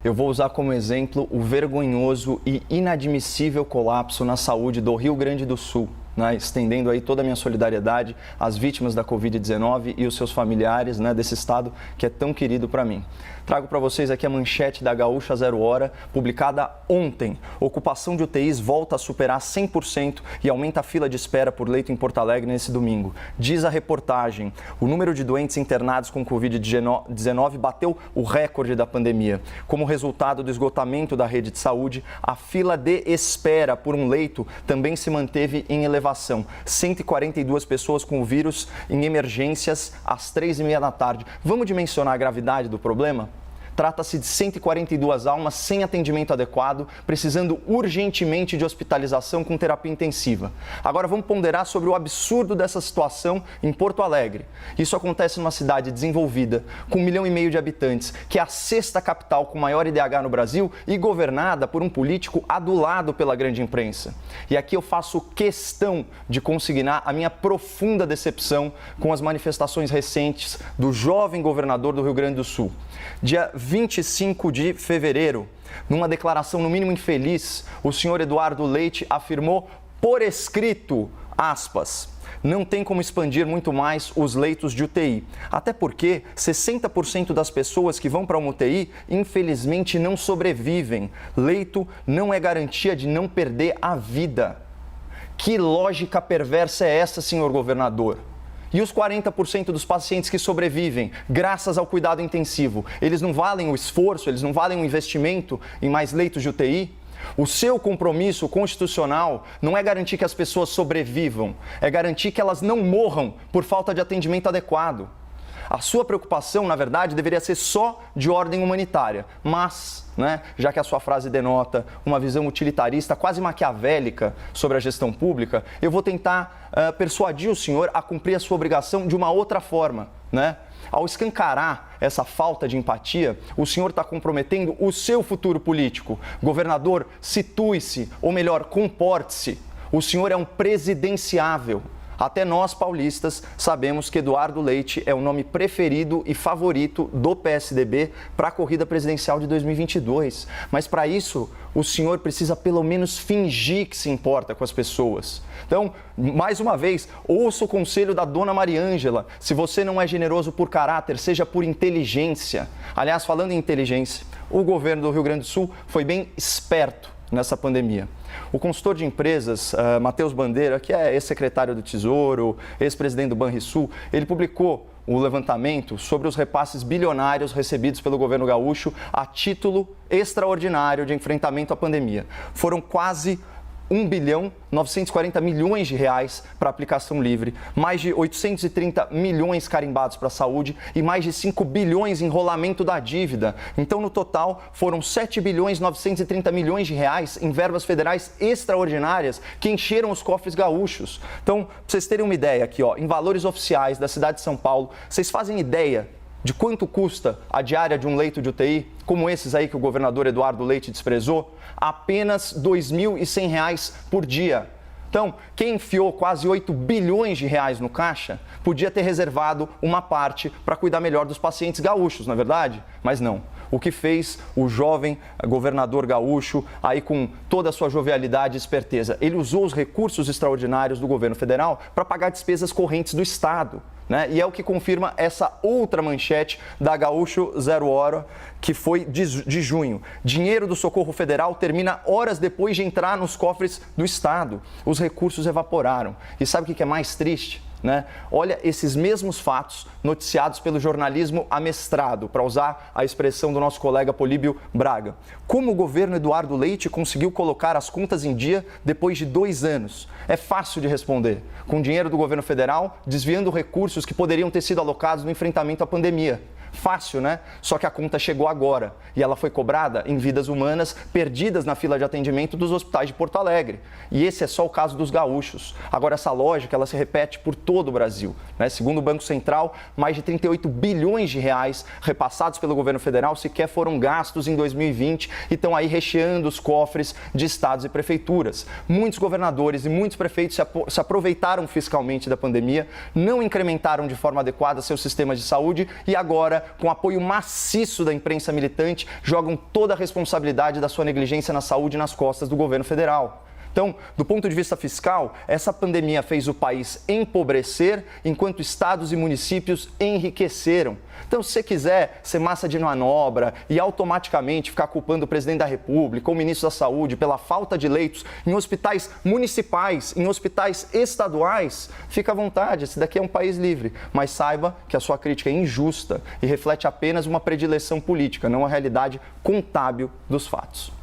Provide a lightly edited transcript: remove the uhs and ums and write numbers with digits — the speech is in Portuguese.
eu vou usar como exemplo o vergonhoso e inadmissível colapso na saúde do Rio Grande do Sul, né, estendendo aí toda a minha solidariedade às vítimas da Covid-19 e os seus familiares, né, desse estado que é tão querido para mim. Trago para vocês aqui a manchete da Gaúcha Zero Hora, publicada ontem. Ocupação de UTIs volta a superar 100% e aumenta a fila de espera por leito em Porto Alegre nesse domingo. Diz a reportagem, o número de doentes internados com Covid-19 bateu o recorde da pandemia. Como resultado do esgotamento da rede de saúde, a fila de espera por um leito também se manteve em elevação. 142 pessoas com o vírus em emergências às 3h30 da tarde. Vamos dimensionar a gravidade do problema? Trata-se de 142 almas sem atendimento adequado, precisando urgentemente de hospitalização com terapia intensiva. Agora vamos ponderar sobre o absurdo dessa situação em Porto Alegre. Isso acontece numa cidade desenvolvida, com 1,5 milhão de habitantes, que é a sexta capital com maior IDH no Brasil e governada por um político adulado pela grande imprensa. E aqui eu faço questão de consignar a minha profunda decepção com as manifestações recentes do jovem governador do Rio Grande do Sul. Dia 25 de fevereiro, numa declaração no mínimo infeliz, o senhor Eduardo Leite afirmou por escrito, aspas, não tem como expandir muito mais os leitos de UTI, até porque 60% das pessoas que vão para uma UTI, infelizmente, não sobrevivem. Leito não é garantia de não perder a vida. Que lógica perversa é essa, senhor governador? E os 40% dos pacientes que sobrevivem, graças ao cuidado intensivo, eles não valem o esforço, eles não valem o investimento em mais leitos de UTI? O seu compromisso constitucional não é garantir que as pessoas sobrevivam, é garantir que elas não morram por falta de atendimento adequado. A sua preocupação, na verdade, deveria ser só de ordem humanitária, mas, já que a sua frase denota uma visão utilitarista, quase maquiavélica sobre a gestão pública, eu vou tentar persuadir o senhor a cumprir a sua obrigação de uma outra forma, Ao escancarar essa falta de empatia, o senhor está comprometendo o seu futuro político. Governador, situe-se, ou melhor, comporte-se. O senhor é um presidenciável. Até nós, paulistas, sabemos que Eduardo Leite é o nome preferido e favorito do PSDB para a corrida presidencial de 2022. Mas para isso, o senhor precisa pelo menos fingir que se importa com as pessoas. Então, mais uma vez, ouça o conselho da dona Mariângela. Se você não é generoso por caráter, seja por inteligência. Aliás, falando em inteligência, o governo do Rio Grande do Sul foi bem esperto nessa pandemia. O consultor de empresas, Matheus Bandeira, que é ex-secretário do Tesouro, ex-presidente do Banrisul, ele publicou o levantamento sobre os repasses bilionários recebidos pelo governo gaúcho a título extraordinário de enfrentamento à pandemia. Foram quase 1,940 bilhão de reais para aplicação livre, mais de 830 milhões carimbados para a saúde e mais de 5 bilhões em rolamento da dívida. Então, no total, foram 7,930 bilhões de reais em verbas federais extraordinárias que encheram os cofres gaúchos. Então, para vocês terem uma ideia aqui, em valores oficiais da cidade de São Paulo, vocês fazem ideia de quanto custa a diária de um leito de UTI, como esses aí que o governador Eduardo Leite desprezou? Apenas R$ 2.100 por dia. Então, quem enfiou quase 8 bilhões de reais no caixa, podia ter reservado uma parte para cuidar melhor dos pacientes gaúchos, não é verdade? Mas não. O que fez o jovem governador gaúcho, aí com toda a sua jovialidade e esperteza? Ele usou os recursos extraordinários do governo federal para pagar despesas correntes do Estado. E é o que confirma essa outra manchete da Gaúcho Zero Hora, que foi de junho. Dinheiro do Socorro Federal termina horas depois de entrar nos cofres do Estado. Os recursos evaporaram. E sabe o que é mais triste? Olha esses mesmos fatos noticiados pelo jornalismo amestrado, para usar a expressão do nosso colega Políbio Braga. Como o governo Eduardo Leite conseguiu colocar as contas em dia depois de 2 anos? É fácil de responder. Com dinheiro do governo federal, desviando recursos que poderiam ter sido alocados no enfrentamento à pandemia. Fácil, Só que a conta chegou agora e ela foi cobrada em vidas humanas perdidas na fila de atendimento dos hospitais de Porto Alegre. E esse é só o caso dos gaúchos. Agora, essa lógica, ela se repete por todo o Brasil. Segundo o Banco Central, mais de 38 bilhões de reais repassados pelo governo federal sequer foram gastos em 2020 e estão aí recheando os cofres de estados e prefeituras. Muitos governadores e muitos prefeitos se aproveitaram fiscalmente da pandemia, não incrementaram de forma adequada seus sistemas de saúde e agora com apoio maciço da imprensa militante, jogam toda a responsabilidade da sua negligência na saúde nas costas do governo federal. Então, do ponto de vista fiscal, essa pandemia fez o país empobrecer, enquanto estados e municípios enriqueceram. Então, se você quiser ser massa de manobra e automaticamente ficar culpando o presidente da República ou o ministro da Saúde pela falta de leitos em hospitais municipais, em hospitais estaduais, fica à vontade, esse daqui é um país livre. Mas saiba que a sua crítica é injusta e reflete apenas uma predileção política, não a realidade contábil dos fatos.